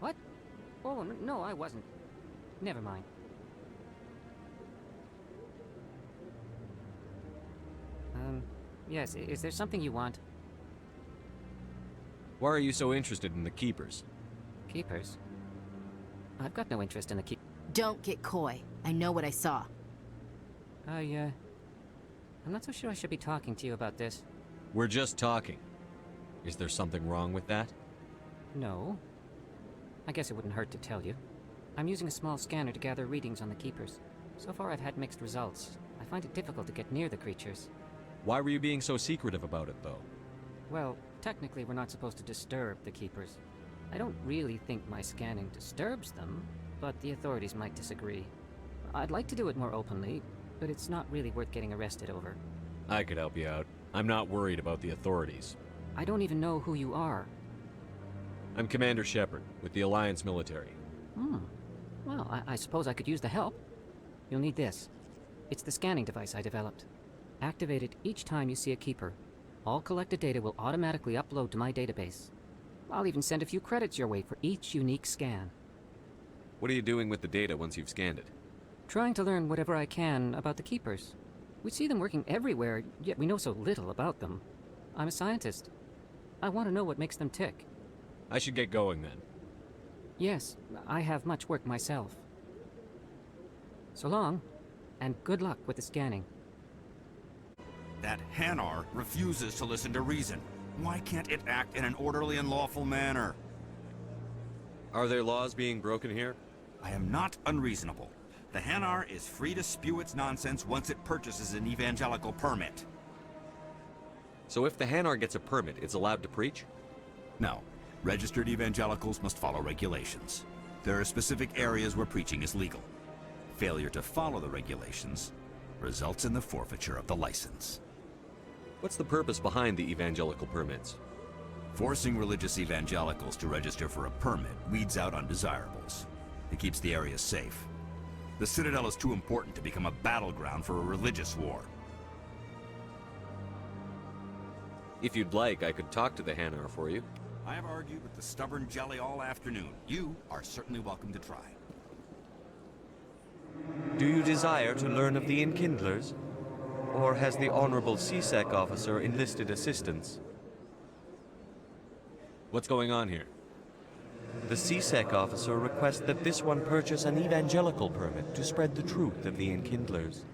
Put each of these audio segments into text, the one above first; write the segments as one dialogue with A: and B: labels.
A: What? Oh, no, I wasn't. Never mind. Yes, is there something you want?
B: Why are you so interested in the Keepers?
A: Keepers? I've got no interest in the
C: Don't get coy. I know what I saw.
A: I'm not so sure I should be talking to you about this.
B: We're just talking. Is there something wrong with that?
A: No. I guess it wouldn't hurt to tell you. I'm using a small scanner to gather readings on the Keepers. So far I've had mixed results. I find it difficult to get near the creatures.
B: Why were you being so secretive about it, though?
A: Well, technically we're not supposed to disturb the Keepers. I don't really think my scanning disturbs them, but the authorities might disagree. I'd like to do it more openly, but it's not really worth getting arrested over.
B: I could help you out. I'm not worried about the authorities.
A: I don't even know who you are.
B: I'm Commander Shepard, with the Alliance military.
A: Well, I suppose I could use the help. You'll need this. It's the scanning device I developed. Activate it each time you see a Keeper. All collected data will automatically upload to my database. I'll even send a few credits your way for each unique scan.
B: What are you doing with the data once you've scanned it?
A: Trying to learn whatever I can about the Keepers. We see them working everywhere, yet we know so little about them. I'm a scientist. I want to know what makes them tick.
B: I should get going then.
A: Yes, I have much work myself. So long, and good luck with the scanning.
D: That Hanar refuses to listen to reason. Why can't it act in an orderly and lawful manner?
B: Are there laws being broken here?
D: I am not unreasonable. The Hanar is free to spew its nonsense once it purchases an evangelical permit.
B: So if the Hanar gets a permit, it's allowed to preach?
D: No. Registered evangelicals must follow regulations. There are specific areas where preaching is legal. Failure to follow the regulations results in the forfeiture of the license.
B: What's the purpose behind the evangelical permits?
D: Forcing religious evangelicals to register for a permit weeds out undesirables. It keeps the area safe. The Citadel is too important to become a battleground for a religious war.
B: If you'd like, I could talk to the Hanar for you.
D: I have argued with the stubborn jelly all afternoon. You are certainly welcome to try.
E: Do you desire to learn of the Enkindlers? Or has the Honorable CSEC officer enlisted assistance?
B: What's going on here?
E: The CSEC officer requests that this one purchase an evangelical permit to spread the truth of the Enkindlers.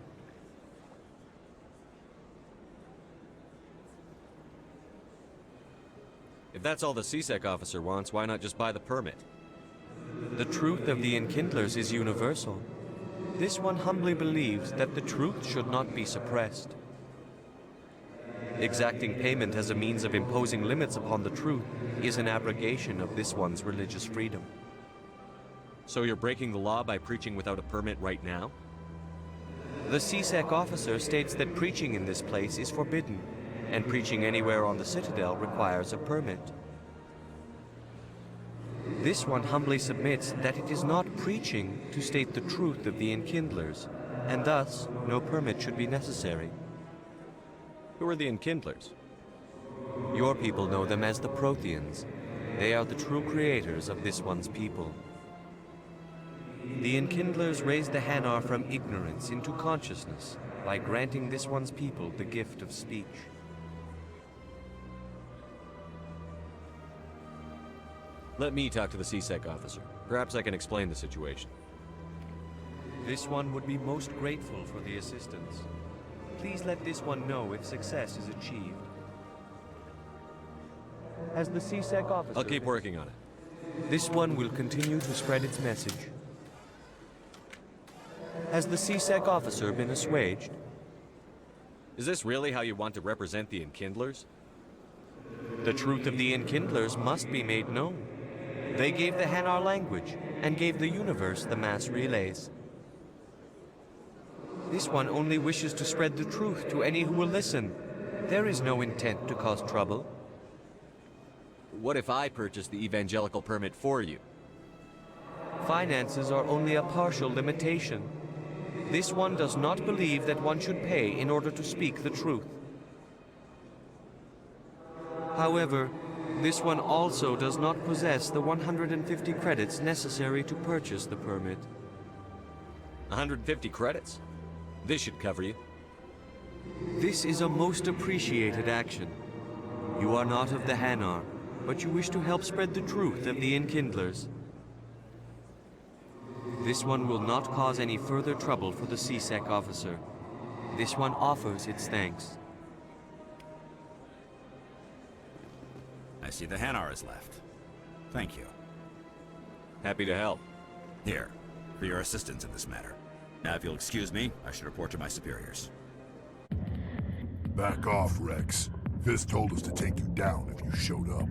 B: If that's all the CSEC officer wants, why not just buy the permit?
E: The truth of the Enkindlers is universal. This one humbly believes that the truth should not be suppressed. Exacting payment as a means of imposing limits upon the truth is an abrogation of this one's religious freedom.
B: So you're breaking the law by preaching without a permit right now?
E: The CSEC officer states that preaching in this place is forbidden, and preaching anywhere on the Citadel requires a permit. This one humbly submits that it is not preaching to state the truth of the Enkindlers, and thus no permit should be necessary.
B: Who are the Enkindlers?
E: Your people know them as the Protheans. They are the true creators of this one's people. The Enkindlers raised the Hanar from ignorance into consciousness by granting this one's people the gift of speech.
B: Let me talk to the CSEC officer. Perhaps I can explain the situation.
E: This one would be most grateful for the assistance. Please let this one know if success is achieved. Has the CSEC officer...
B: I'll keep working on it.
E: This one will continue to spread its message. Has the CSEC officer been assuaged?
B: Is this really how you want to represent the Enkindlers?
E: The truth of the Enkindlers must be made known. They gave the Hanar language, and gave the universe the mass relays. This one only wishes to spread the truth to any who will listen. There is no intent to cause trouble.
B: What if I purchase the evangelical permit for you?
E: Finances are only a partial limitation. This one does not believe that one should pay in order to speak the truth. However, This one also does not possess the 150 credits necessary to purchase the permit.
B: 150 credits? This should cover you.
E: This is a most appreciated action. You are not of the Hanar, but you wish to help spread the truth of the Enkindlers. This one will not cause any further trouble for the CSEC officer. This one offers its thanks.
D: I see the Hanar is left. Thank you.
B: Happy to help.
D: Here, for your assistance in this matter. Now, if you'll excuse me, I should report to my superiors.
F: Back off, Rex. Fisk told us to take you down if you showed up.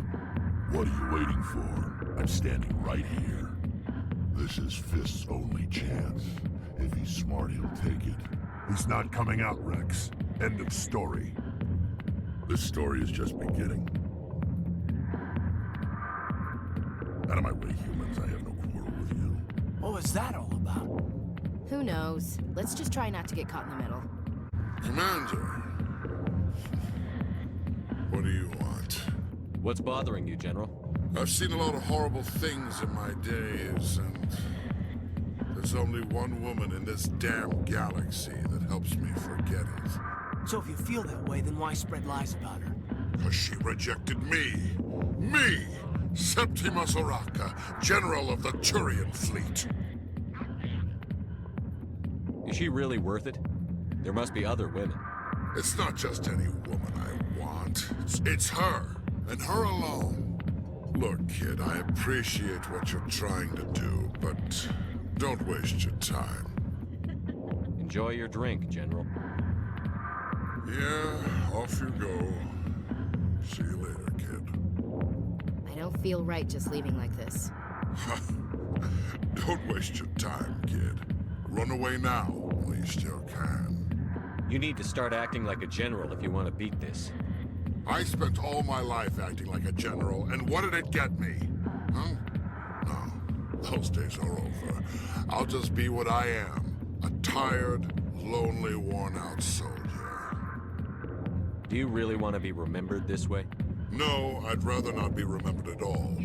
F: What are you waiting for? I'm standing right here. This is Fisk's only chance. If he's smart, he'll take it. He's not coming out, Rex. End of story. This story is just beginning. Out of my way, humans. I have no quarrel with you.
G: What was that all about?
C: Who knows? Let's just try not to get caught in the middle.
F: Commander. What do you want?
B: What's bothering you, General?
F: I've seen a lot of horrible things in my days, and there's only one woman in this damn galaxy that helps me forget it.
G: So if you feel that way, then why spread lies about her?
F: Because she rejected me. Me! Septimus Oraka, General of the Turian Fleet.
B: Is she really worth it? There must be other women.
F: It's not just any woman I want. It's her, and her alone. Look, kid, I appreciate what you're trying to do, but don't waste your time.
B: Enjoy your drink, General.
F: Yeah, off you go. See you later, kid.
C: I don't feel right just leaving like this.
F: Don't waste your time, kid. Run away now, while you still can.
B: You need to start acting like a general if you want to beat this.
F: I spent all my life acting like a general, and what did it get me? Huh? No, those days are over. I'll just be what I am. A tired, lonely, worn-out soldier.
B: Do you really want to be remembered this way?
F: No, I'd rather not be remembered at all.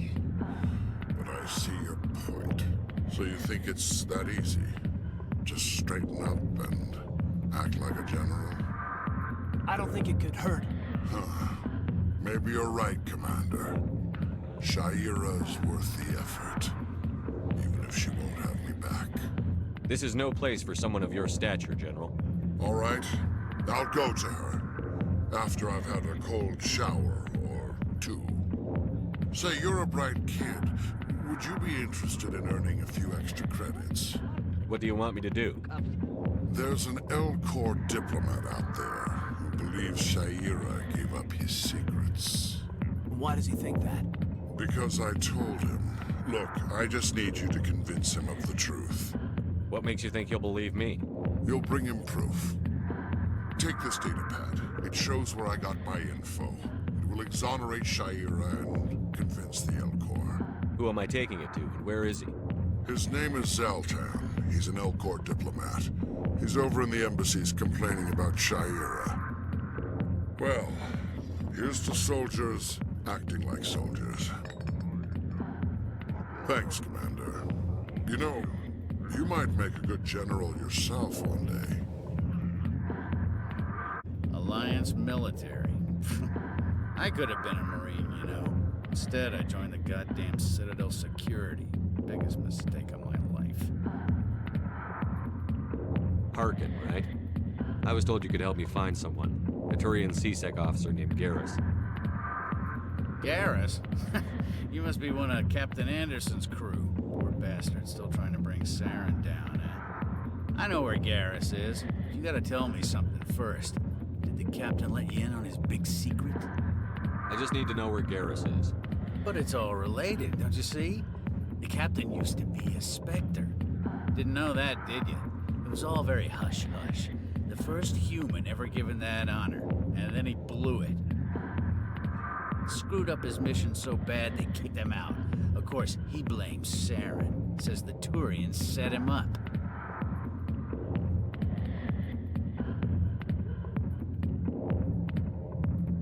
F: But I see your point. So you think it's that easy? Just straighten up and act like a general?
G: I don't think it could hurt.
F: Huh. Maybe you're right, Commander. Shaira's worth the effort. Even if she won't have me back.
B: This is no place for someone of your stature, General.
F: All right, I'll go to her. After I've had a cold shower or two. Say, you're a bright kid. Would you be interested in earning a few extra credits?
B: What do you want me to do?
F: There's an L-Corps diplomat out there who believes Shaira gave up his secrets.
G: Why does he think that?
F: Because I told him. Look, I just need you to convince him of the truth.
B: What makes you think he'll believe me?
F: You'll bring him proof. Take this datapad. It shows where I got my info. It will exonerate Shaira and convince the L-Corps.
B: Who am I taking it to, and where is he?
F: His name is Zaltan. He's an L-Corps diplomat. He's over in the embassies complaining about Shaira. Well, here's to soldiers acting like soldiers. Thanks, Commander. You know, you might make a good general yourself one day.
H: Alliance military. I could have been a Marine, you know. Instead, I joined the goddamn Citadel security. Biggest mistake of my life.
B: Harkin, right? I was told you could help me find someone. A Turian CSEC officer named Garrus.
H: Garrus? You must be one of Captain Anderson's crew. Poor bastard, still trying to bring Saren down, eh? I know where Garrus is. You gotta tell me something first. Did the captain let you in on his big secret?
B: I just need to know where Garrus is.
H: But it's all related, don't you see? The captain used to be a Spectre. Didn't know that, did you? It was all very hush-hush. The first human ever given that honor, and then he blew it. Screwed up his mission so bad they kicked him out. Of course, he blames Saren. Says the Turians set him up.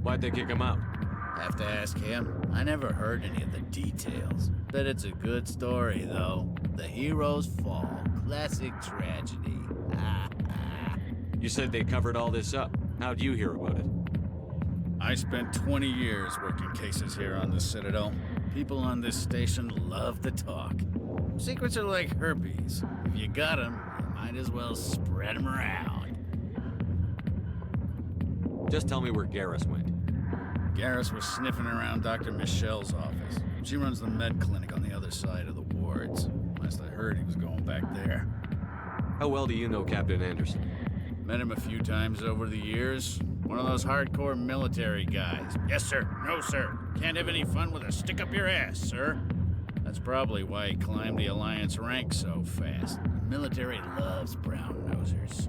B: Why'd they kick him out?
H: Have to ask him. I never heard any of the details. Bet it's a good story, though. The hero's fall. Classic tragedy.
B: You said they covered all this up. How'd you hear about it?
H: I spent 20 years working cases here on the Citadel. People on this station love to talk. Secrets are like herpes. If you got 'em, you might as well spread 'em around.
B: Just tell me where Garrus went.
H: Garrus was sniffing around Dr. Michelle's office. She runs the med clinic on the other side of the wards. Last I heard, he was going back there.
B: How well do you know Captain Anderson?
H: Met him a few times over the years. One of those hardcore military guys. Yes, sir. No, sir. Can't have any fun with a stick up your ass, sir. That's probably why he climbed the Alliance ranks so fast. The military loves brown-nosers.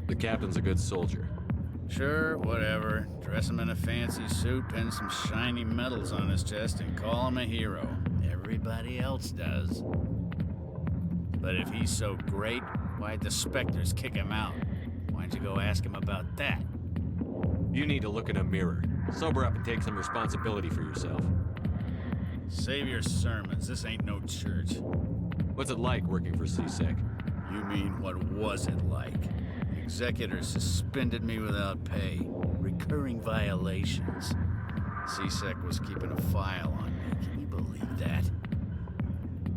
B: The captain's a good soldier.
H: Sure, whatever. Dress him in a fancy suit, pin some shiny medals on his chest, and call him a hero. Everybody else does. But if he's so great, why'd the Spectres kick him out? Why'd you go ask him about that?
B: You need to look in a mirror. Sober up and take some responsibility for yourself.
H: Save your sermons. This ain't no church.
B: What's it like working for CSEC?
H: You mean, what was it like? The executors suspended me without pay. Recurring violations. CSEC was keeping a file on me. Can you believe that?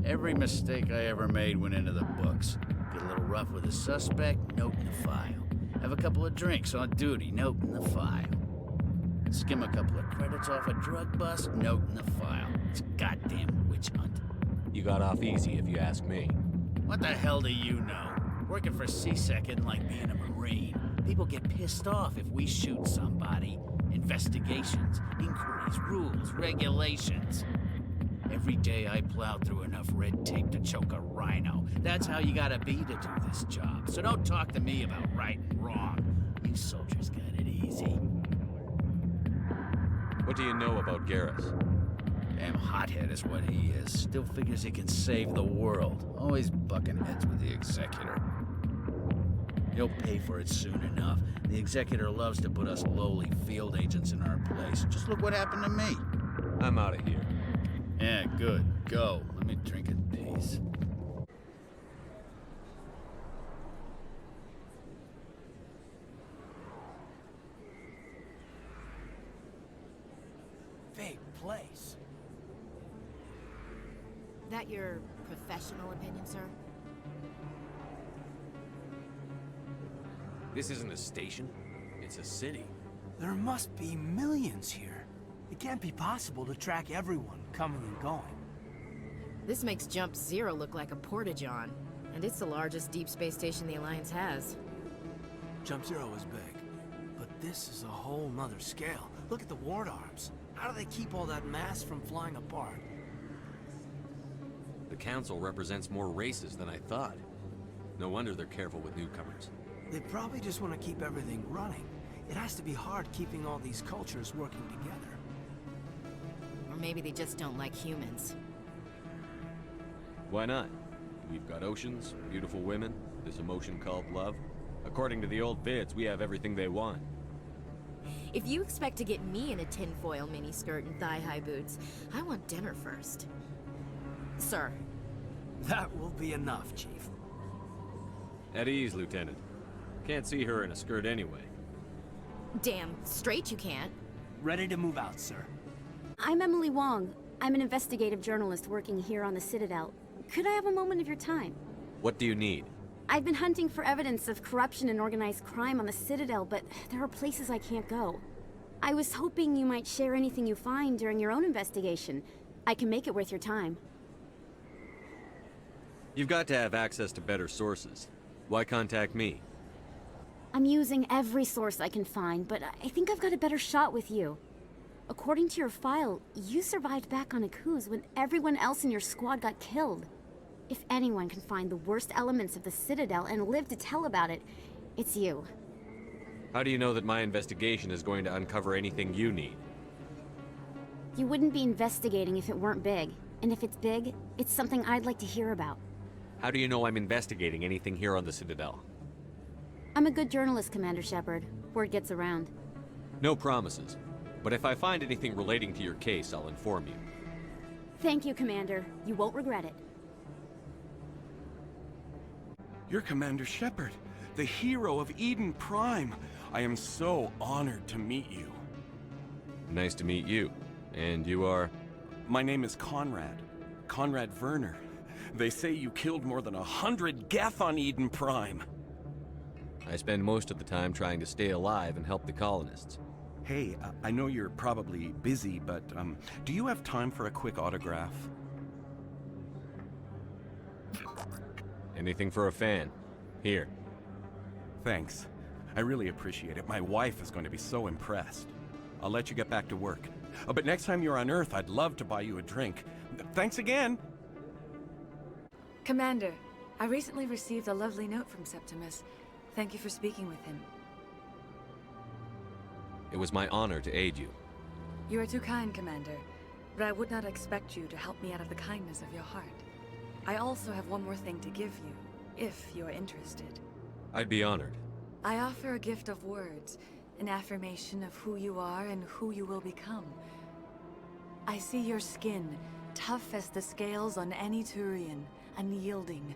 H: Every mistake I ever made went into the books. Get a little rough with a suspect, note in the file. Have a couple of drinks on duty, note in the file. Skim a couple of credits off a drug bust, note in the file. It's a goddamn witch hunt.
B: You got off easy, if you ask me.
H: What the hell do you know? Working for CSEC isn't like being a Marine. People get pissed off if we shoot somebody. Investigations, inquiries, rules, regulations. Every day I plow through enough red tape to choke a rhino. That's how you gotta be to do this job. So don't talk to me about right and wrong. You soldiers got it easy.
B: What do you know about Garrus?
H: Damn hothead is what he is. Still figures he can save the world. Always bucking heads with the Executor. He'll pay for it soon enough. The Executor loves to put us lowly field agents in our place. Just look what happened to me.
B: I'm out of here.
H: Yeah, good. Go. Let me drink in peace.
G: Big place.
C: That your professional opinion, sir?
B: This isn't a station. It's a city.
G: There must be millions here. It can't be possible to track everyone coming and going.
C: This makes Jump Zero look like a porta-john. And it's the largest deep space station the Alliance has.
G: Jump Zero is big, but this is a whole nother scale. Look at the ward arms. How do they keep all that mass from flying apart?
B: The council represents more races than I thought. No wonder they're careful with newcomers.
G: They probably just want to keep everything running. It has to be hard keeping all these cultures working together.
C: Or maybe they just don't like humans.
B: Why not? We've got oceans, beautiful women, this emotion called love. According to the old vids, we have everything they want.
C: If you expect to get me in a tinfoil miniskirt and thigh-high boots, I want dinner first. Sir.
G: That will be enough, Chief.
B: At ease, Lieutenant. Can't see her in a skirt anyway.
C: Damn straight you can't.
G: Ready to move out, sir.
I: I'm Emily Wong. I'm an investigative journalist working here on the Citadel. Could I have a moment of your time?
B: What do you need?
I: I've been hunting for evidence of corruption and organized crime on the Citadel, but there are places I can't go. I was hoping you might share anything you find during your own investigation. I can make it worth your time.
B: You've got to have access to better sources. Why contact me?
I: I'm using every source I can find, but I think I've got a better shot with you. According to your file, you survived back on Akuz when everyone else in your squad got killed. If anyone can find the worst elements of the Citadel and live to tell about it, it's you.
B: How do you know that my investigation is going to uncover anything you need?
I: You wouldn't be investigating if it weren't big. And if it's big, it's something I'd like to hear about.
B: How do you know I'm investigating anything here on the Citadel?
I: I'm a good journalist, Commander Shepard. Word gets around.
B: No promises. But if I find anything relating to your case, I'll inform you.
I: Thank you, Commander. You won't regret it.
J: You're Commander Shepard, the hero of Eden Prime. I am so honored to meet you.
B: Nice to meet you. And you are?
J: My name is Conrad. Conrad Werner. They say you killed more than 100 Geth on Eden Prime.
B: I spend most of the time trying to stay alive and help the colonists.
J: Hey, I know you're probably busy, but do you have time for a quick autograph?
B: Anything for a fan. Here.
J: Thanks. I really appreciate it. My wife is going to be so impressed. I'll let you get back to work. But next time you're on Earth, I'd love to buy you a drink. Thanks again!
K: Commander, I recently received a lovely note from Septimus. Thank you for speaking with him.
B: It was my honor to aid you.
K: You are too kind, Commander, but I would not expect you to help me out of the kindness of your heart. I also have one more thing to give you, if you are interested.
B: I'd be honored.
K: I offer a gift of words, an affirmation of who you are and who you will become. I see your skin, tough as the scales on any Turian, unyielding,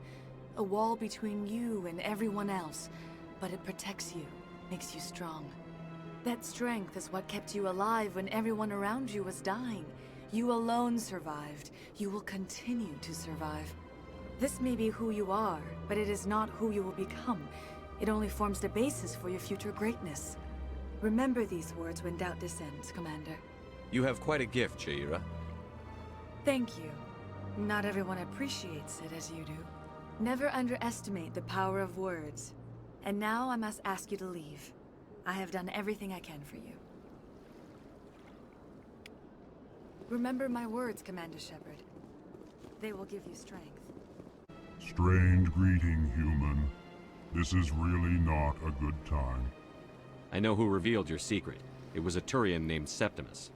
K: a wall between you and everyone else, but it protects you, makes you strong. That strength is what kept you alive when everyone around you was dying. You alone survived. You will continue to survive. This may be who you are, but it is not who you will become. It only forms the basis for your future greatness. Remember these words when doubt descends, Commander.
B: You have quite a gift, Shaira.
K: Thank you. Not everyone appreciates it as you do. Never underestimate the power of words. And now I must ask you to leave. I have done everything I can for you. Remember my words, Commander Shepard. They will give you strength.
F: Strange greeting, human. This is really not a good time.
B: I know who revealed your secret. It was a Turian named Septimus.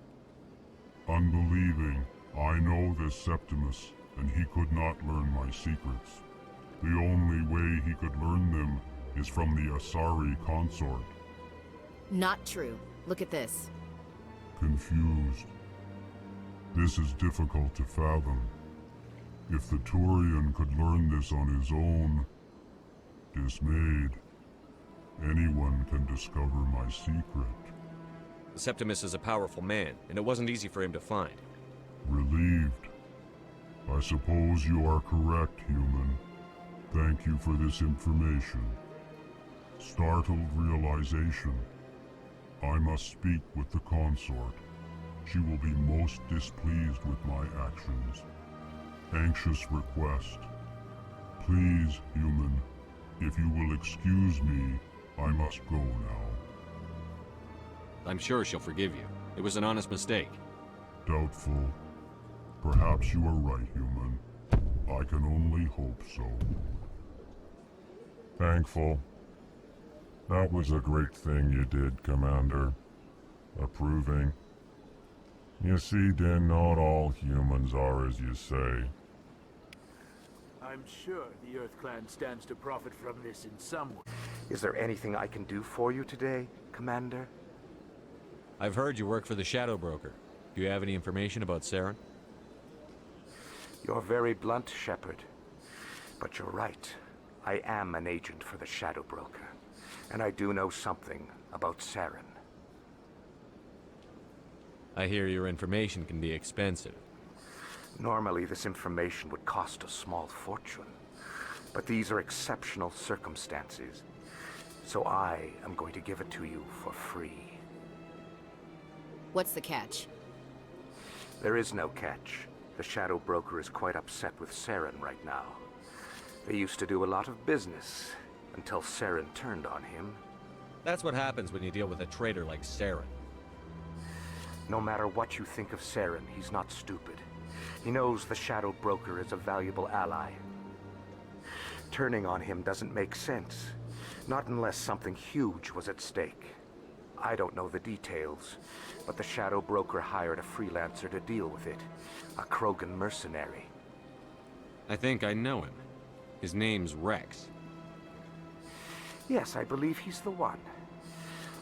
F: Unbelieving. I know this Septimus, and he could not learn my secrets. The only way he could learn them is from the Asari consort.
C: Not true. Look at this.
F: Confused. This is difficult to fathom. If the Turian could learn this on his own, dismayed, anyone can discover my secret.
B: Septimus is a powerful man, and it wasn't easy for him to find.
F: Relieved. I suppose you are correct, human. Thank you for this information. Startled realization. I must speak with the consort. She will be most displeased with my actions. Anxious request. Please, human, if you will excuse me, I must go now.
B: I'm sure she'll forgive you. It was an honest mistake.
F: Doubtful. Perhaps you are right, human. I can only hope so. Thankful. That was a great thing you did, Commander. Approving. You see, Din, not all humans are as you say.
L: I'm sure the Earth Clan stands to profit from this in some way.
M: Is there anything I can do for you today, Commander?
B: I've heard you work for the Shadow Broker. Do you have any information about Saren?
M: You're very blunt, Shepard. But you're right. I am an agent for the Shadow Broker. And I do know something about Saren.
B: I hear your information can be expensive.
M: Normally, this information would cost a small fortune. But these are exceptional circumstances. So I am going to give it to you for free.
C: What's the catch?
M: There is no catch. The Shadow Broker is quite upset with Saren right now. They used to do a lot of business, until Saren turned on him.
B: That's what happens when you deal with a traitor like Saren.
M: No matter what you think of Saren, he's not stupid. He knows the Shadow Broker is a valuable ally. Turning on him doesn't make sense. Not unless something huge was at stake. I don't know the details, but the Shadow Broker hired a freelancer to deal with it. A Krogan mercenary.
B: I think I know him. His name's Rex.
M: Yes, I believe he's the one.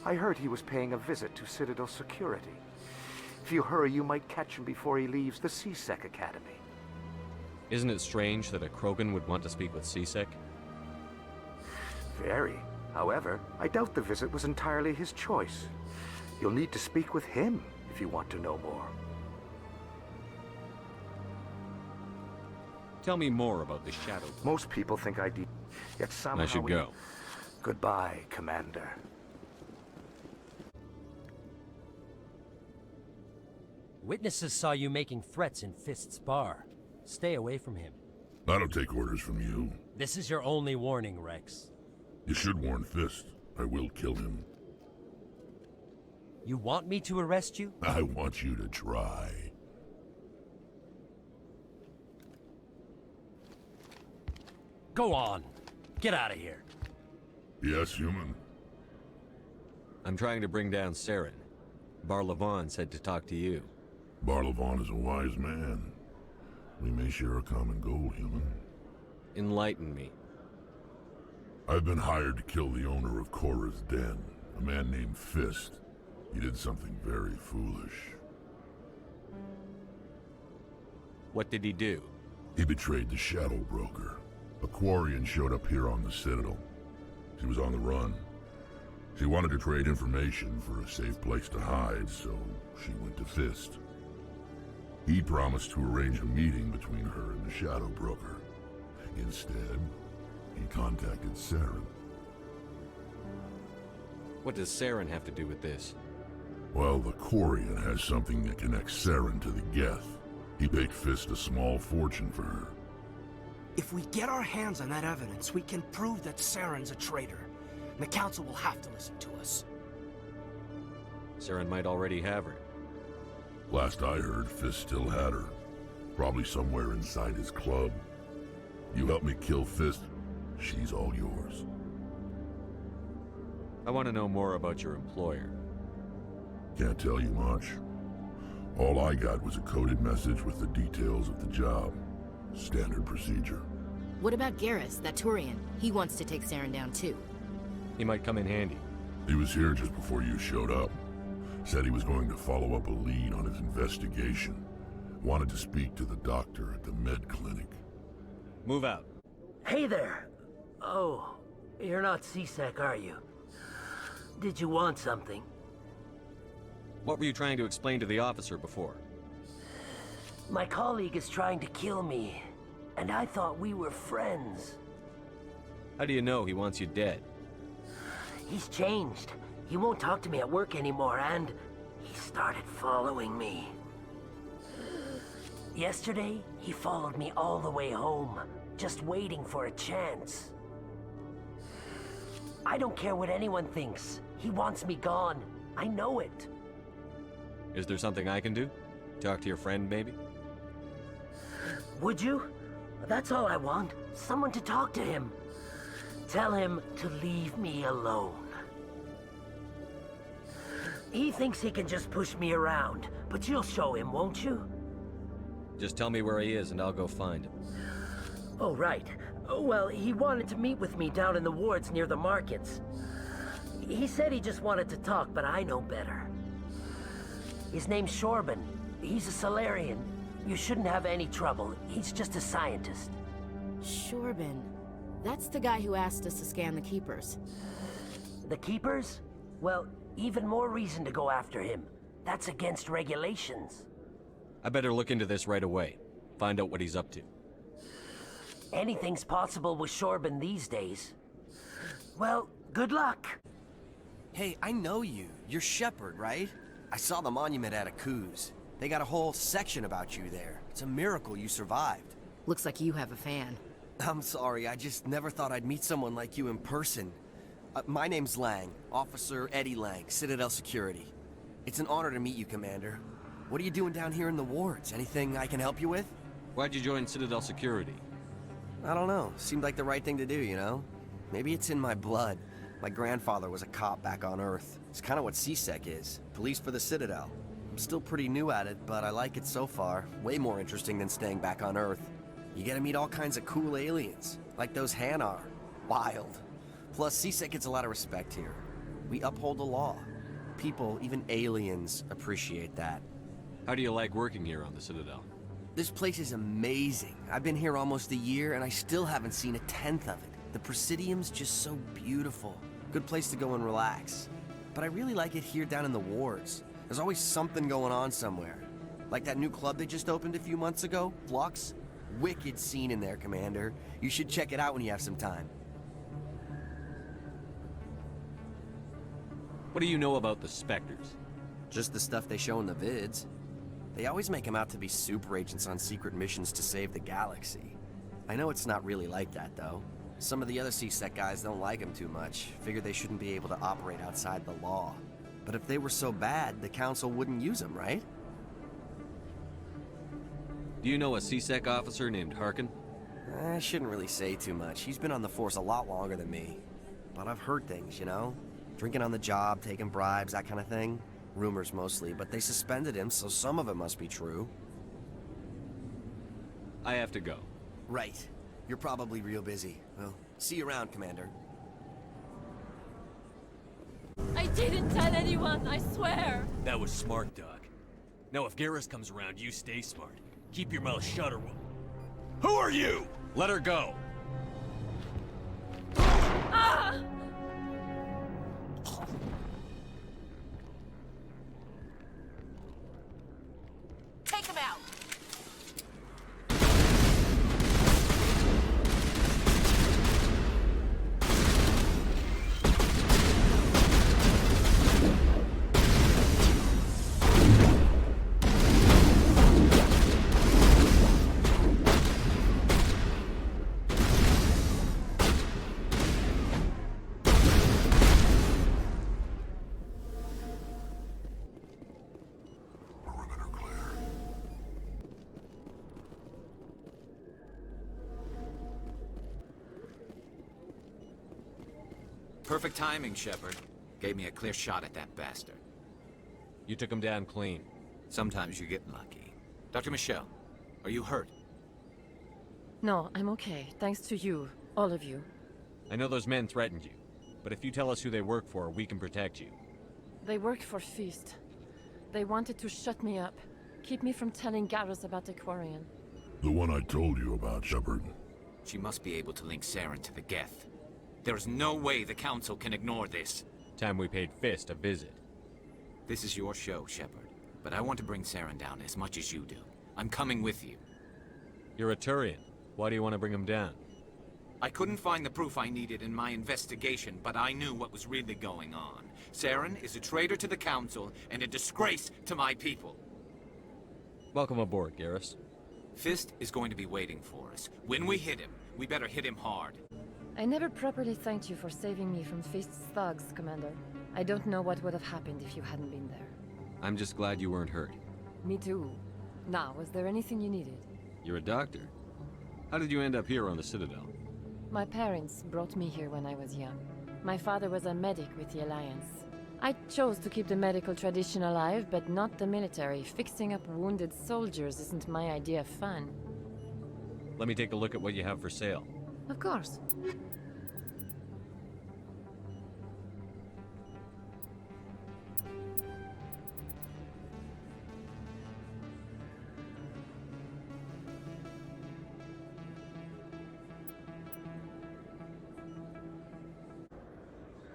M: I heard he was paying a visit to Citadel Security. If you hurry, you might catch him before he leaves the CSEC Academy.
B: Isn't it strange that a Krogan would want to speak with CSEC?
M: Very. However, I doubt the visit was entirely his choice. You'll need to speak with him if you want to know more.
B: Tell me more about the Shadow.
M: Most people think I did, yet somehow
B: I should go.
M: Goodbye, Commander.
N: Witnesses saw you making threats in Fist's bar. Stay away from him.
F: I don't take orders from you.
N: This is your only warning, Rex.
F: You should warn Fist. I will kill him.
N: You want me to arrest you?
F: I want you to try.
N: Go on. Get out of here.
F: Yes, human.
B: I'm trying to bring down Saren. Barlavon said to talk to you.
F: Barlavon is a wise man. We may share a common goal, human.
B: Enlighten me.
F: I've been hired to kill the owner of Korra's Den, a man named Fist. He did something very foolish.
B: What did he do?
F: He betrayed the Shadow Broker. A Quarian showed up here on the Citadel. She was on the run. She wanted to trade information for a safe place to hide, so she went to Fist. He promised to arrange a meeting between her and the Shadow Broker. Instead, he contacted Saren.
B: What does Saren have to do with this?
F: Well, the Quarian has something that connects Saren to the Geth. He paid Fist a small fortune for her.
G: If we get our hands on that evidence, we can prove that Saren's a traitor. And the Council will have to listen to us.
B: Saren might already have her.
F: Last I heard, Fist still had her. Probably somewhere inside his club. You help me kill Fist, she's all yours.
B: I want to know more about your employer.
F: Can't tell you much. All I got was a coded message with the details of the job. Standard procedure.
C: What about Garrus, that Turian? He wants to take Saren down too.
B: He might come in handy.
F: He was here just before you showed up. Said he was going to follow up a lead on his investigation. Wanted to speak to the doctor at the med clinic.
B: Move out.
O: Hey there. Oh, you're not CSEC, are you? Did you want something?
B: What were you trying to explain to the officer before?
O: My colleague is trying to kill me, and I thought we were friends.
B: How do you know he wants you dead?
O: He's changed. He won't talk to me at work anymore, and he started following me. Yesterday, he followed me all the way home, just waiting for a chance. I don't care what anyone thinks. He wants me gone. I know it.
B: Is there something I can do? Talk to your friend, maybe?
O: Would you? That's all I want. Someone to talk to him. Tell him to leave me alone. He thinks he can just push me around, but you'll show him, won't you?
B: Just tell me where he is and I'll go find him.
O: Oh, right. Well, he wanted to meet with me down in the wards near the markets. He said he just wanted to talk, but I know better. His name's Shorban. He's a Solarian. You shouldn't have any trouble. He's just a scientist.
C: Shorban. That's the guy who asked us to scan the Keepers.
O: The Keepers? Well, even more reason to go after him. That's against regulations.
B: I better look into this right away. Find out what he's up to.
O: Anything's possible with Shorban these days. Well, good luck.
P: Hey, I know you. You're Shepard, right? I saw the monument at Akuz. They got a whole section about you there. It's a miracle you survived.
C: Looks like you have a fan.
P: I'm sorry, I just never thought I'd meet someone like you in person. My name's Lang, Officer Eddie Lang, Citadel Security. It's an honor to meet you, Commander. What are you doing down here in the wards? Anything I can help you with?
B: Why'd you join Citadel Security?
P: I don't know. Seemed like the right thing to do, you know? Maybe it's in my blood. My grandfather was a cop back on Earth. It's kind of what CSEC is. Police for the Citadel. I'm still pretty new at it, but I like it so far. Way more interesting than staying back on Earth. You get to meet all kinds of cool aliens, like those Hanar. Wild. Plus, CSEC gets a lot of respect here. We uphold the law. People, even aliens, appreciate that.
B: How do you like working here on the Citadel?
P: This place is amazing. I've been here almost a year, and I still haven't seen a tenth of it. The Presidium's just so beautiful. Good place to go and relax. But I really like it here down in the wards. There's always something going on somewhere. Like that new club they just opened a few months ago, Flux. Wicked scene in there, Commander. You should check it out when you have some time.
B: What do you know about the Spectres?
P: Just the stuff they show in the vids. They always make them out to be super agents on secret missions to save the galaxy. I know it's not really like that, though. Some of the other CSEC guys don't like them too much. Figure they shouldn't be able to operate outside the law. But if they were so bad, the Council wouldn't use them, right?
B: Do you know a CSEC officer named Harkin?
P: I shouldn't really say too much. He's been on the force a lot longer than me. But I've heard things, you know? Drinking on the job, taking bribes, that kind of thing. Rumors mostly, but they suspended him, so some of it must be true.
B: I have to go.
P: Right. You're probably real busy. Well, see you around, Commander.
Q: I didn't tell anyone, I swear!
B: That was smart, Doc. Now if Garrus comes around, you stay smart. Keep your mouth shut or we'll... Who are you? Let her go!
Q: Ah!
C: Take him out!
R: Perfect timing, Shepard. Gave me a clear shot at that bastard.
B: You took him down clean.
R: Sometimes you get lucky. Dr. Michelle, are you hurt?
Q: No, I'm okay. Thanks to you. All of you.
B: I know those men threatened you, but if you tell us who they work for, we can protect you.
Q: They work for Feast. They wanted to shut me up. Keep me from telling Garrus about the Quarian.
F: The one I told you about, Shepard.
R: She must be able to link Saren to the Geth. There is no way the Council can ignore this.
B: Time we paid Fist a visit.
R: This is your show, Shepard. But I want to bring Saren down as much as you do. I'm coming with you.
B: You're a Turian. Why do you want to bring him down?
R: I couldn't find the proof I needed in my investigation, but I knew what was really going on. Saren is a traitor to the Council and a disgrace to my people.
B: Welcome aboard, Garrus.
R: Fist is going to be waiting for us. When we hit him, we better hit him hard.
Q: I never properly thanked you for saving me from Feast's thugs, Commander. I don't know what would have happened if you hadn't been there.
B: I'm just glad you weren't hurt.
Q: Me too. Now, was there anything you needed?
B: You're a doctor. How did you end up here on the Citadel?
Q: My parents brought me here when I was young. My father was a medic with the Alliance. I chose to keep the medical tradition alive, but not the military. Fixing up wounded soldiers isn't my idea of fun.
B: Let me take a look at what you have for sale.
Q: Of course.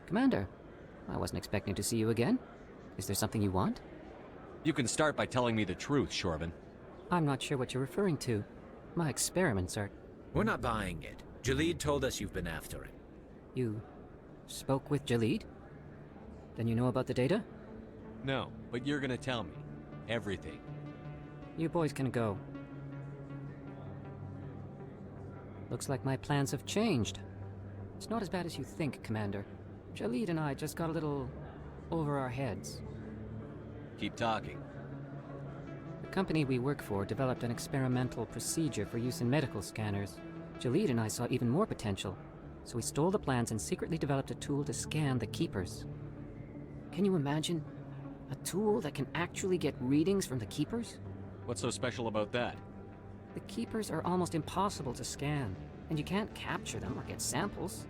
A: Commander, I wasn't expecting to see you again. Is there something you want?
B: You can start by telling me the truth, Shorban.
A: I'm not sure what you're referring to. My experiments are...
R: We're not buying it. Jalid told us you've been after it.
A: You spoke with Jalid? Then you know about the data?
B: No, but you're gonna tell me. Everything.
A: You boys can go. Looks like my plans have changed. It's not as bad as you think, Commander. Jalid and I just got a little over our heads.
B: Keep talking.
A: The company we work for developed an experimental procedure for use in medical scanners. Jalid and I saw even more potential, so we stole the plans and secretly developed a tool to scan the Keepers. Can you imagine? A tool that can actually get readings from the Keepers?
B: What's so special about that?
A: The Keepers are almost impossible to scan, and you can't capture them or get samples.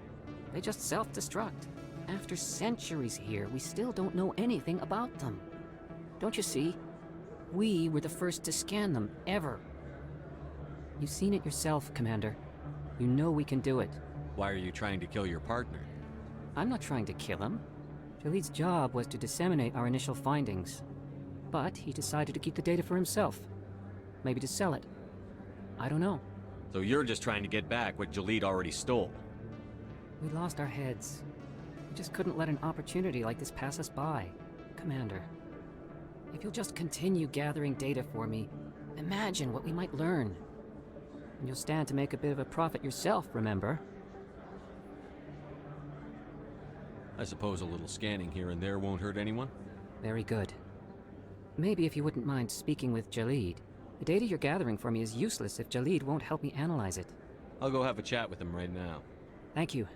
A: They just self-destruct. After centuries here, we still don't know anything about them. Don't you see? We were the first to scan them, ever. You've seen it yourself, Commander. You know we can do it.
B: Why are you trying to kill your partner?
A: I'm not trying to kill him. Jaleed's job was to disseminate our initial findings. But he decided to keep the data for himself. Maybe to sell it. I don't know.
B: So you're just trying to get back what Jaleed already stole.
A: We lost our heads. We just couldn't let an opportunity like this pass us by. Commander, if you'll just continue gathering data for me, imagine what we might learn. And you'll stand to make a bit of a profit yourself, remember?
B: I suppose a little scanning here and there won't hurt anyone?
A: Very good. Maybe if you wouldn't mind speaking with Jaleed. The data you're gathering for me is useless if Jaleed won't help me analyze it.
B: I'll go have a chat with him right now.
A: Thank you.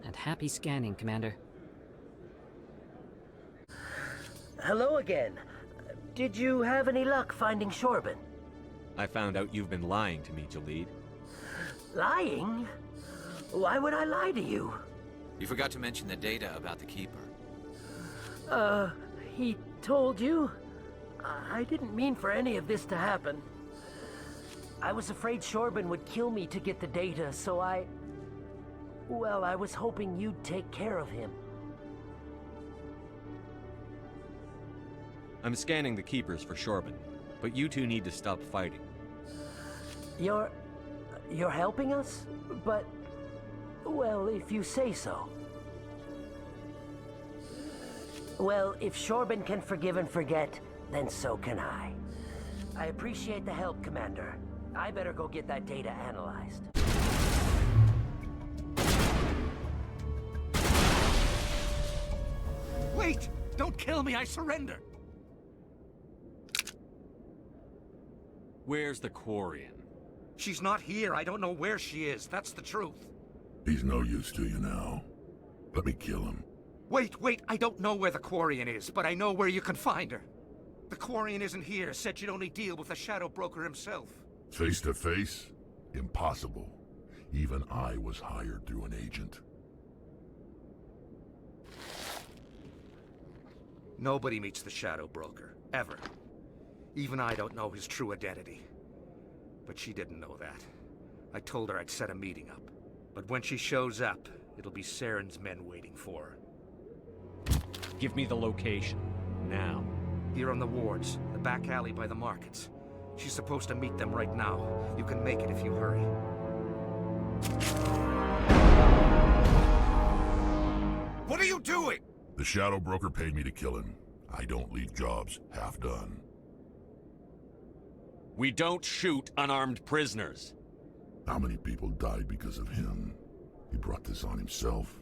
A: And happy scanning, Commander.
O: Hello again. Did you have any luck finding Shorben?
B: I found out you've been lying to me, Jaleed.
O: Lying? Why would I lie to you?
R: You forgot to mention the data about the Keeper.
O: He told you? I didn't mean for any of this to happen. I was afraid Shorben would kill me to get the data, so well, I was hoping you'd take care of him.
B: I'm scanning the Keepers for Shorben, but you two need to stop fighting.
O: You're helping us? But, well, if you say so. Well, if Shorben can forgive and forget, then so can I. I appreciate the help, Commander. I better go get that data analyzed.
S: Wait! Don't kill me, I surrender!
B: Where's the Quarian?
S: She's not here. I don't know where she is. That's the truth.
F: He's no use to you now. Let me kill him.
S: Wait, I don't know where the Quarian is, but I know where you can find her. The Quarian isn't here, said you'd only deal with the Shadow Broker himself.
F: Face to face? Impossible. Even I was hired through an agent.
S: Nobody meets the Shadow Broker, ever. Even I don't know his true identity. But she didn't know that. I told her I'd set a meeting up. But when she shows up, it'll be Saren's men waiting for her.
B: Give me the location, now.
S: Here on the wards, the back alley by the markets. She's supposed to meet them right now. You can make it if you hurry.
F: What are you doing? The Shadow Broker paid me to kill him. I don't leave jobs half done.
B: We don't shoot unarmed prisoners.
F: How many people died because of him? He brought this on himself.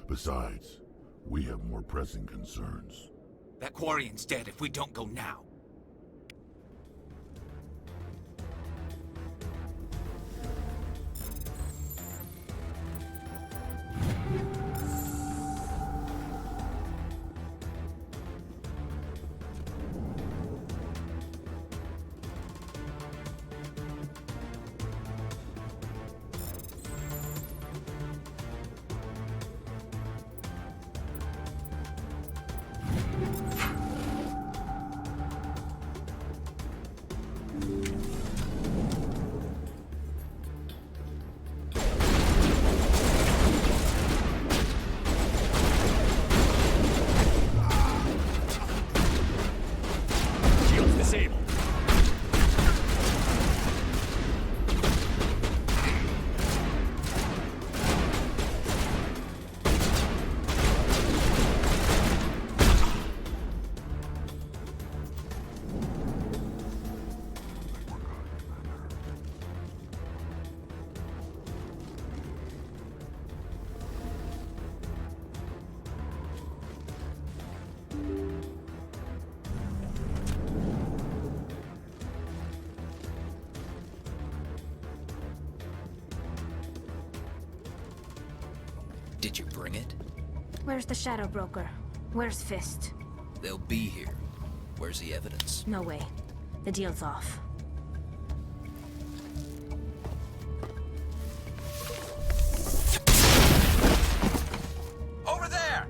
F: Besides, we have more pressing concerns.
R: That Quarian's dead if we don't go now. Did you bring it?
T: Where's the Shadow Broker? Where's Fist?
R: They'll be here. Where's the evidence?
T: No way. The deal's off.
R: Over there!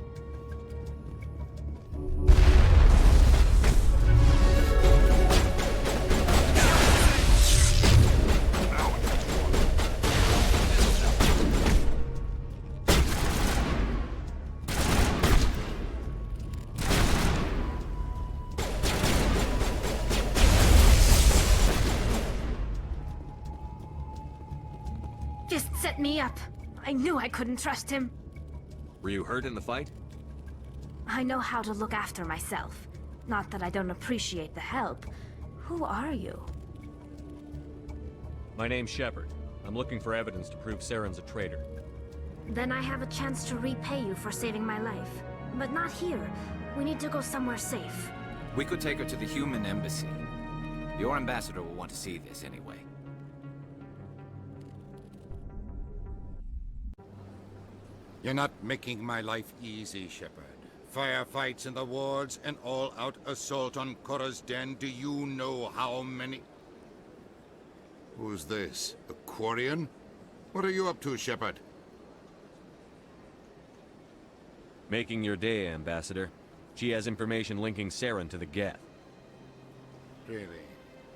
T: Fist set me up. I knew I couldn't trust him.
J: Were you hurt in the fight?
T: I know how to look after myself. Not that I don't appreciate the help. Who are you?
U: My name's Shepard. I'm looking for evidence to prove Saren's a traitor.
T: Then I have a chance to repay you for saving my life. But not here. We need to go somewhere safe.
R: We could take her to the human embassy. Your ambassador will want to see this anyway.
V: You're not making my life easy, Shepard. Firefights in the wards, an all-out assault on Korra's den. Do you know how many... Who's this? A Quarian? What are you up to, Shepard?
U: Making your day, Ambassador. She has information linking Saren to the Geth.
V: Really?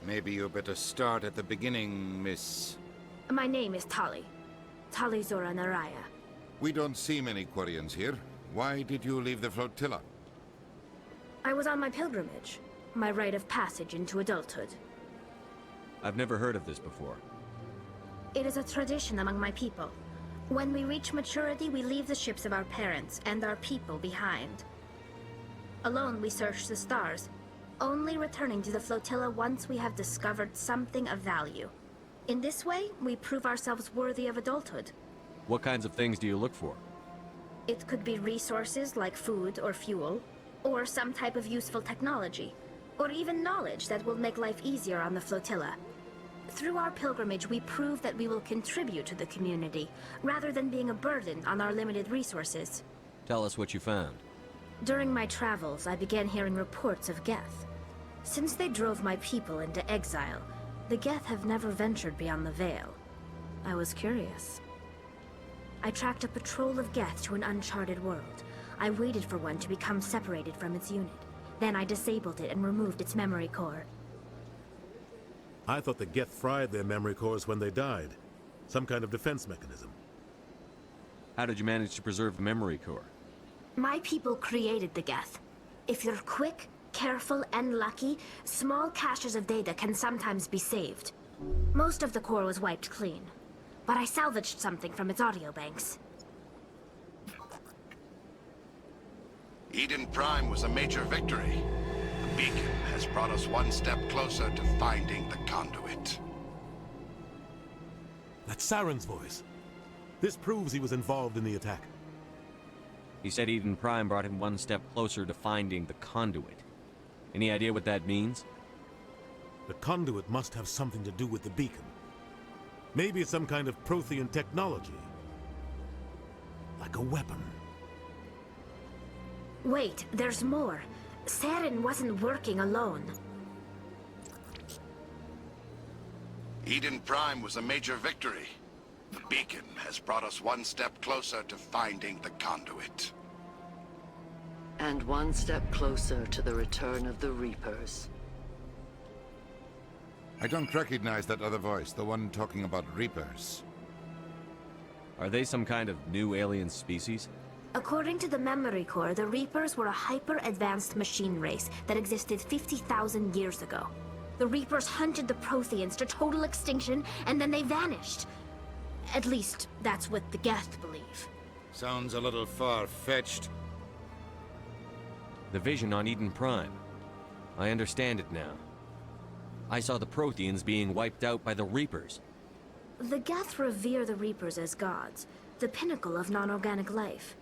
V: Maybe you better start at the beginning, Miss...
T: My name is Tali. Tali Zora Naraya.
V: We don't see many Quarians here. Why did you leave the flotilla?
T: I was on my pilgrimage. My rite of passage into adulthood.
U: I've never heard of this before.
T: It is a tradition among my people. When we reach maturity, we leave the ships of our parents and our people behind. Alone, we search the stars, only returning to the flotilla once we have discovered something of value. In this way, we prove ourselves worthy of adulthood.
U: What kinds of things do you look for?
T: It could be resources like food or fuel, or some type of useful technology, or even knowledge that will make life easier on the flotilla. Through our pilgrimage, we prove that we will contribute to the community, rather than being a burden on our limited resources.
U: Tell us what you found.
T: During my travels, I began hearing reports of Geth. Since they drove my people into exile, the Geth have never ventured beyond the Veil. I was curious. I tracked a patrol of Geth to an uncharted world. I waited for one to become separated from its unit. Then I disabled it and removed its memory core.
W: I thought the Geth fried their memory cores when they died. Some kind of defense mechanism.
U: How did you manage to preserve the memory core?
T: My people created the Geth. If you're quick, careful, and lucky, small caches of data can sometimes be saved. Most of the core was wiped clean, but I salvaged something from its audio banks.
F: Eden Prime was a major victory. The beacon has brought us one step closer to finding the conduit.
W: That's Saren's voice. This proves he was involved in the attack.
U: He said Eden Prime brought him one step closer to finding the conduit. Any idea what that means?
W: The conduit must have something to do with the beacon. Maybe it's some kind of Prothean technology. Like a weapon.
T: Wait, there's more. Saren wasn't working alone.
F: Eden Prime was a major victory. The beacon has brought us one step closer to finding the conduit.
X: And one step closer to the return of the Reapers.
V: I don't recognize that other voice, the one talking about Reapers.
U: Are they some kind of new alien species?
T: According to the memory core, the Reapers were a hyper-advanced machine race that existed 50,000 years ago. The Reapers hunted the Protheans to total extinction, and then they vanished. At least, that's what the Geth believe.
V: Sounds a little far-fetched.
U: The vision on Eden Prime. I understand it now. I saw the Protheans being wiped out by the Reapers.
T: The Geth revere the Reapers as gods, the pinnacle of non-organic life.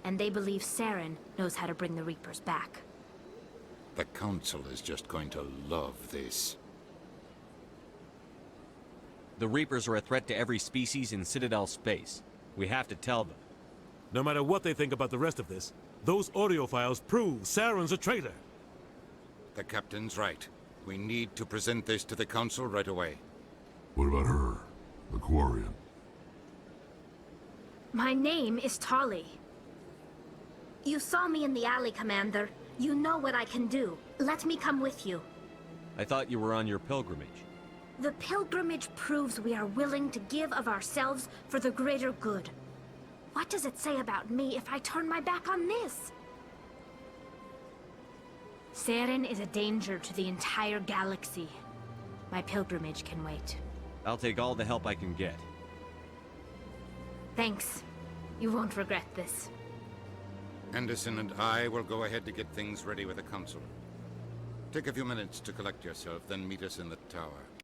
T: And they believe Saren knows how to bring the Reapers back.
V: The Council is just going to love this.
U: The Reapers are a threat to every species in Citadel space. We have to tell them.
W: No matter what they think about the rest of this, those audio files prove Saren's a traitor.
V: The Captain's right. We need to present this to the Council right away.
F: What about her? The Quarian?
T: My name is Tali. You saw me in the alley, Commander. You know what I can do. Let me come with you.
U: I thought you were on your pilgrimage.
T: The pilgrimage proves we are willing to give of ourselves for the greater good. What does it say about me if I turn my back on this? Saren is a danger to the entire galaxy. My pilgrimage can wait.
U: I'll take all the help I can get.
T: Thanks. You won't regret this.
V: Anderson and I will go ahead to get things ready with the council. Take a few minutes to collect yourself, then meet us in the tower.